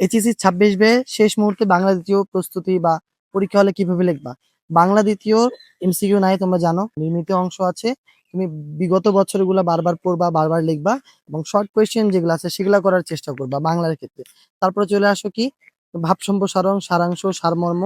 HSC 26 বে শেষ মুহূর্তে বাংলা দ্বিতীয় প্রস্তুতি বা পরীক্ষা হলে কিভাবে লিখবা? বাংলা দ্বিতীয় এমসিকিউ নাই, তোমরা জানো। নির্মিত অংশ আছে। তুমি বিগত বছরগুলা বারবার পড়বা, বারবার লিখবা এবং শর্ট কোয়েশ্চেন যেগুলো আছে সেগুলা করার চেষ্টা করবা বাংলার ক্ষেত্রে। তারপরে চলে আসো কি ভাব সম্প্রসারণ, সারাংশ, সারমর্ম,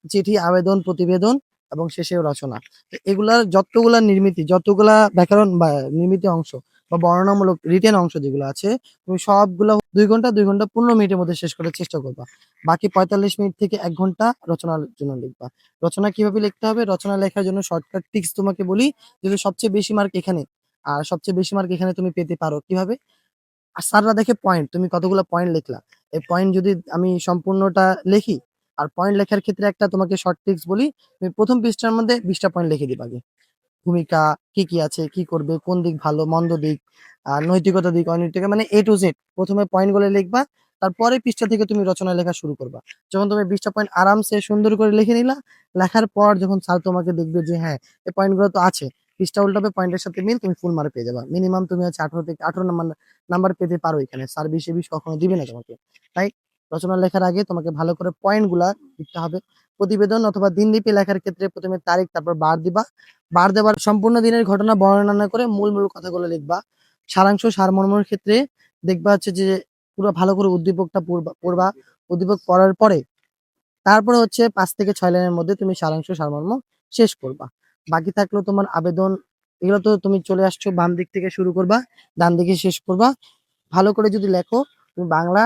চিঠি, আবেদন, প্রতিবেদন এবং শেষে রচনা। তো এগুলার যতগুলা নির্মিতি, যতগুলা ব্যাকরণ বা নির্মিত অংশ বা বর্ণনামূলক রিটেন অংশ যেগুলো আছে, তুমি সবগুলা ২ ঘন্টা ১৫ মিনিটের মধ্যে শেষ করার চেষ্টা করবা। বাকি ৪৫ মিনিট থেকে ১ ঘন্টা রচনার জন্য লিখবা। রচনা কিভাবে লিখতে হবে? রচনা লেখার জন্য শর্টকাট ট্রিক্স তোমাকে বলি, যেহেতু সবচেয়ে বেশি মার্ক এখানে। আর সবচেয়ে বেশি মার্ক এখানে তুমি পেতে পারো। কিভাবে? আর স্যাররা দেখে পয়েন্ট, তুমি কতগুলা পয়েন্ট লিখলা। এই পয়েন্ট যদি আমি সম্পূর্ণটা লিখি, আর পয়েন্ট লেখার ক্ষেত্রে একটা তোমাকে শর্ট ট্রিক্স বলি, তুমি ১ম পৃষ্ঠার মধ্যে ২০ টা পয়েন্ট লিখে দিবা আগে। ভূমিকা, কি আছে, কি করবে, কোন দিক ভালো, মন্দ দিক, নৈতিকতা দিক, অনৈতিকতা, মানে A to Z ১ম এ পয়েন্ট গুলো লিখবা। তারপরে পৃষ্ঠা থেকে তুমি রচনা লেখা শুরু করবা। যখন তুমি ২০ টা পয়েন্ট আরামসে সুন্দর করে লিখে নিলা, লেখার পর যখন স্যার তোমাকে দেখবে যে হ্যাঁ, এই পয়েন্ট গুলো তো আছে, পৃষ্ঠা উল্টাবে, পয়েন্টের সাথে মিল, তুমি ফুল মার্ক পেয়ে যাবা। মিনিমাম তুমি হচ্ছে ১৮ থেকে ১৮ নাম্বার পেতে পারো এখানে। স্যার ২০ কখনো দিবে না তোমাকে। তাই রচনা লেখার আগে তোমাকে ভালো করে পয়েন্ট গুলা লিখতে হবে। প্রতিবেদন অথবা দিনলিপি লেখার ক্ষেত্রে ১ম এ তারিখ, তারপর বার দিবা। বার দেবার সম্পূর্ণ দিনের ঘটনা বর্ণনা না করে মূল কথাগুলো লিখবা। সারাংশ, সারমর্মের ক্ষেত্রে দেখবা হচ্ছে যে পুরো ভালো করে উদ্দীপকটা পড়বা। উদ্দীপক পড়ার পরে তারপরে হচ্ছে ৫ থেকে ৬ লাইনের মধ্যে তুমি সারাংশ, সারমর্ম শেষ করবা। বাকি থাকলো তোমার আবেদন। এগুলো তো তুমি চলে আসছো, বাম দিক থেকে শুরু করবা, ডান দিকে শেষ করবা। ভালো করে যদি লেখো, তুমি বাংলা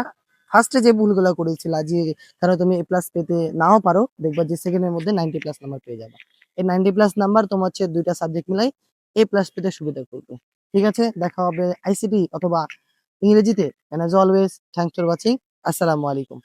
ফার্স্টে যে ভুলগুলো করেছিলা, যে কারণ তুমি A+ পেতে নাও পারো, দেখবা যে সেকেন্ডের মধ্যে 90+ নাম্বার পেয়ে যাবে। এই 90+ নাম্বার তোমার হচ্ছে ২ টা সাবজেক্ট মিলাই A+ পেতে সুবিধা করবে। ঠিক আছে? দেখা হবে আইসিটি অথবা ইংরেজিতে। And as always, thanks for watching. আসসালামু আলাইকুম।